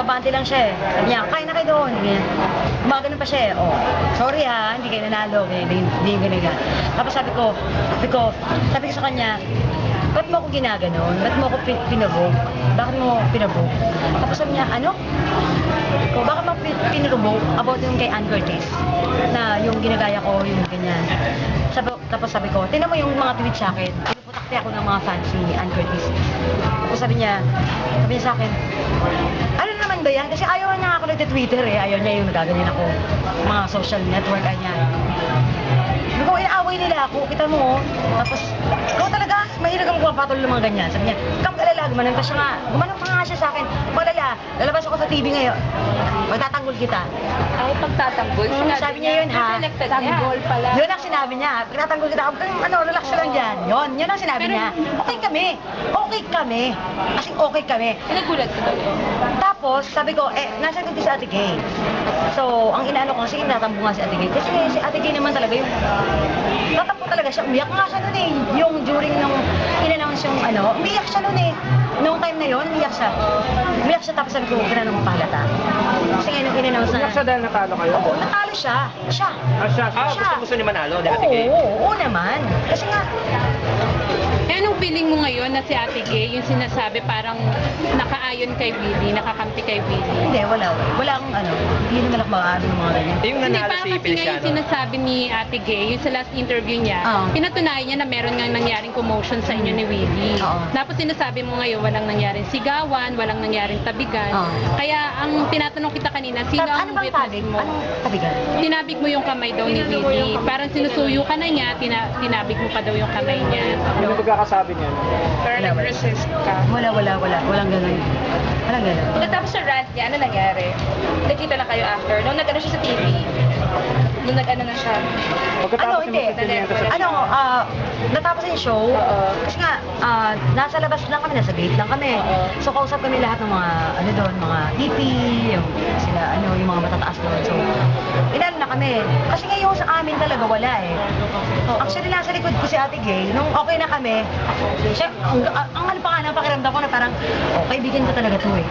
Nag-abante lang siya eh. Sabi niya, kain na kayo doon. Gumagano pa siya eh. Oh, sorry ha, hindi kayo nanalo. Hindi yung ganyan. Tapos sabi ko sa kanya, ba't mo ako ginaganon? Ba't mo ako pinabog? Bakit mo pinabog? Tapos sabi niya, ano? Ko, bakit mo pinabog about yung kay Ann Curtis? Na yung ginagaya ko, yung ganyan. Tapos sabi ko, tingnan mo yung mga tweet sa akin. Pinuputakti ako ng mga fans ni Ann Curtis. Tapos sabi niya sa akin, ano naman ba yan? Kasi ayaw niya ako nag-Twitter eh. Ayaw niya yung nagaganyan ako. Mga social network, ganyan. Kung inaaway nila ako, kita mo, tapos, ikaw talaga, mahilig ang pumapatol ng mga ganyan. Sabi niya, kamgalala, gumanong pa siya nga, gumanong pa nga siya sa akin, maglala, lalabas ako sa TV ngayon, magtatanggol kita. Ay, pagtatanggol? Sabi niya yun ha, Tanggol pala. yun ang sinabi niya, pagtatanggol kita, relax lang dyan, yun ang sinabi niya. Okay kami, kasi okay kami. Pinagulat ko daw yun. Tapos, sabi ko, nasa ko si Ate Gay. So, ang inaano ko, sige, natampo nga si Ate Gay. Kasi si Ate Gay naman talaga yung, tatampo talaga siya. Umiyak nga siya nun eh. Yung during nung in-announce yung umiyak siya nun eh. Nung time na yun, umiyak siya. Umiyak siya tapos sabi ko, ganun ang pahalata. Kasi ngayon nung in-announce na. Umiyak siya dahil natalo kayo? Oo, natalo siya. Siya. Gusto niya manalo, di Ate Gay? Oo naman. Kasi nga, Anong feeling mo ngayon na si Ate Gay, yung sinasabi parang nakaayon kay Willie, nakakampi kay Willie? hindi, wala. Walang hindi naman ako makaaano ng mga ganyan. Yung Hindi, nanalo parang si kasi nga yung Feliciano. sinasabi ni Ate Gay, yung sa last interview niya, pinatunayan niya na meron nga nangyaring commotion sa inyo ni Willie. Oo. Tapos sinasabi mo ngayon, walang nangyaring sigawan, walang nangyaring tabigan. Kaya ang tinatanong kita kanina, sino ang Ano bang witness tabig? mo? Anong tabigan? Tinabig mo yung kamay daw ni Willie. Parang sinusuyo ka na niya, tinabig mo pa daw yung kamay niya. Ano pagkakasabi niya? Pero nag-resist ka. Walang ganun. Walang ganun. Pagkatapos sa rant niya, ano nangyari? Nakita na kayo after. Nung nag-ano siya sa TV. Nung nag-ano na siya. Pagkatapos Hindi. Natapos yung show. Kasi nga, nasa labas lang kami, nasa gate lang kami. So, kausap kami lahat ng mga, mga EP, yung yung mga matataas doon. So, inano na kami. Kasi ngayon sa amin talaga wala eh. Actually, nasa likod ko si Ate Gay. Nung okay na kami, siya, ang ano pa nga ng pakiramdam ko na parang, kaibigan ko talaga to eh.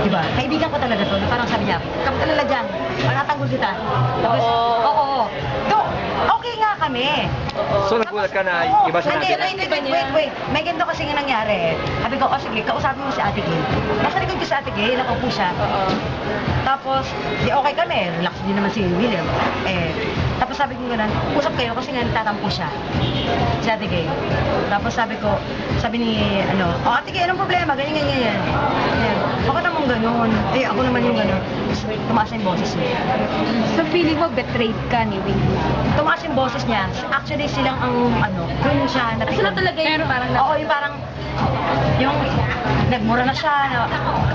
Diba? Kaibigan ko talaga to. Na parang sabi niya, kami talaga dyan. Panatanggol kita. Tapos, oo. Okay nga kami. So nagulat ka na iba sinabi na? Wait. May ganito kasi nga nangyari. Sabi ko, sige, kausapin mo si Ate Gay. Nasa likod ko si Ate Gay, nakaupo siya. Tapos, okay kami. Relax din naman si William. Tapos sabi ko gano'n, usap kayo kasi nga natatampo siya. Si Ate Gay. Tapos sabi ni, Ate Gay, anong problema? Ganyan. Bakit namang gano'n? Ako naman yung gano'n. Tumaas yung boses niya. So feeling mo betrayed ka ni Willie? Tumaas yung boses niya. Actually, silang doon siya natikon. Sila talaga yung parang Oo, yung parang, yung nagmura na siya,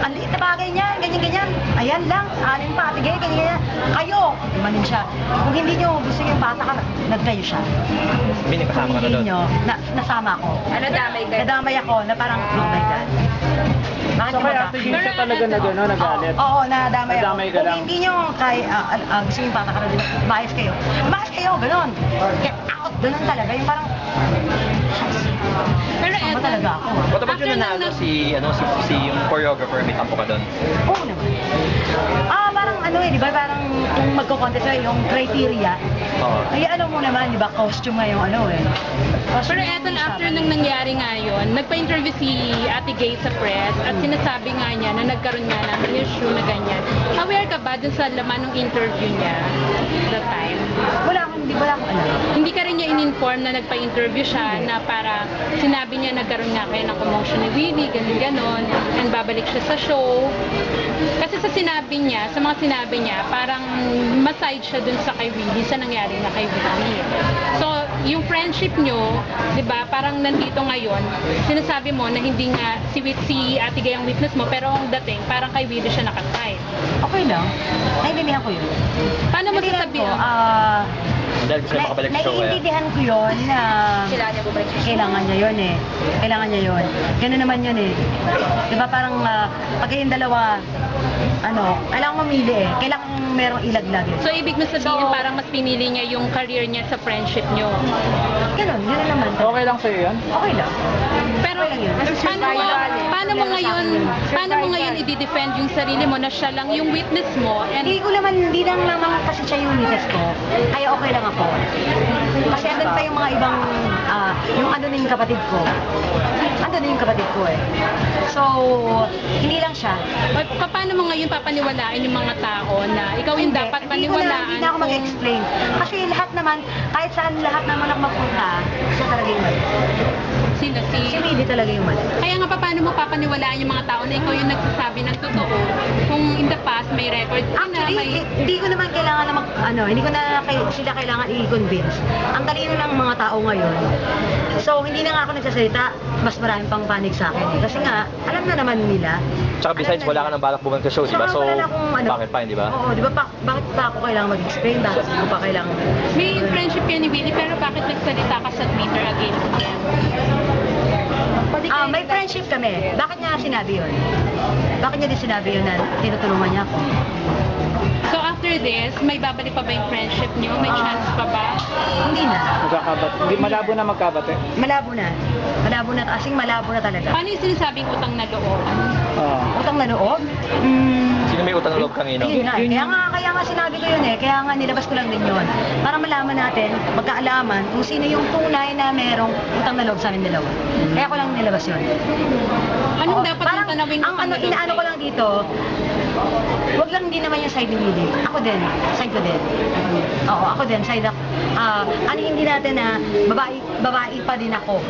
ang liit na bagay niya, ganyan. Ayan lang, anin pa, Ate Gay, ganyan. Kayo, imanin siya. Kung hindi nyo gusto yung bata ka, nagkayo siya. Binipasama ka na doon? Nasama ako. damay ka? Nadamay ako na parang, oh my God. Bakit So mo kaya ba? Ate Gay siya talaga na gano'n, nagalit? Oo, nadamay ako. Nadamay ka Kung lang. hindi nyo gusto yung bata ka na, maayos kayo. Maayos kayo, gano'n. Get out, gano'n talaga. Yung parang, Pero Tama talaga ako. What about yung nanalo si yung choreographer, may tampo ka doon? Oo naman. Parang di ba? Parang kung magko-contest na yung criteria, Oo. mo naman, di ba? Costume nga yung Pero eto na, after nang nangyari nga yun, nagpa-interview si Ate Gay sa press at sinasabi nga niya na nagkaroon nga ng issue na ganyan. Aware ka ba dun sa laman ng interview niya that time? Hindi ko alam. Hindi ka rin niya in-inform na nagpa-interview siya na para sinabi niya nagkaroon nga kayo ng commotion ni Willie, ganon, and babalik siya sa show. Kasi sa mga sinabi niya, parang maside siya dun sa kay Willie, sa nangyari na kay Willie. So, yung friendship nyo, di ba, parang nandito ngayon, sinasabi mo na hindi nga si Ate Gay ang witness mo, pero ang dating, parang kay Willie siya nakaside. Okay lang. Naiintindihan ko yun. Paano mo sasabihin? Dahil gusto niya makabalik sa show kaya? Naiintindihan ko yun na Kailangan niya bumalik siya. kailangan niya yun eh. Kailangan niya yun. Ganun naman yun eh. Di ba parang pag kayong dalawa, kailangan mamili eh. Kailangan merong ilaglag eh. So, ibig mo sabihin, So- parang mas pinili niya yung career niya sa friendship niyo. Ganun, yun na naman. Okay lang sa'yo yan? Okay lang. Pero, Okay lang yun. paano mo ngayon i-defend yung sarili mo na siya lang yung witness mo Hindi and ko naman, hindi lang naman kasi siya yung witness ko. Kaya okay lang ako. Kasi andun pa yung mga ibang, yung ano na yung kapatid ko. Andun na yung kapatid ko eh. So, hindi lang siya. paano mo ngayon papaniwalaan yung mga tao na ikaw yung dapat Hindi paniwalaan na ako kung- mag-explain. Kasi lahat naman, kahit saan lahat naman ako magpunta, siya talaga yung mali. sino Si si Willie talaga yung mali. Kaya nga paano mo papaniwalaan yung mga tao na ikaw yung nagsasabi ng totoo kung in the past may record ka na Actually, may hindi ko naman kailangan na hindi ko na sila kailangan i-convince. Ang talino ng mga tao ngayon. So, hindi na nga ako nagsasalita, mas maraming pang panig sa akin. Eh. Kasi nga, alam na naman nila. Tsaka besides, Alam na wala ka nila. ng balak bumalik sa show, di ba? Tsaka So, wala na akong, bakit pa, di ba? Oo, di ba? Bakit pa ako kailangan mag-explain? Bakit ko pa kailangan? may friendship ka ni Willie pero bakit nagsalita ka sa Twitter against him? May friendship kami. Bakit niya sinabi yun? Bakit niya din sinabi yun na tinutulungan niya ako? So after this, may babalik pa ba yung friendship niyo? May chance pa ba? Hindi na. Magkakabat. Hindi, malabo na magkabate. Malabo na. Malabo na. Kasing malabo na talaga. Paano yung sinasabing utang na loob? Oo. Utang na loob? Sino may utang na loob kanino? Ayun nga, kaya nga sinabi ko yun eh. Kaya nga nilabas ko lang din yun. Para malaman natin, magkaalaman kung sino yung tunay na merong utang na loob sa amin dalawa. Kaya ko lang nilabas yun. Anong Oo, dapat parang yung tanawing ang utang na loob inaano ko sa'yo? lang dito, wag lang din naman yung side ni Willie. Ako din, side ko din. Oo, ako din, side ako. Ano hindi natin na babae pa din ako.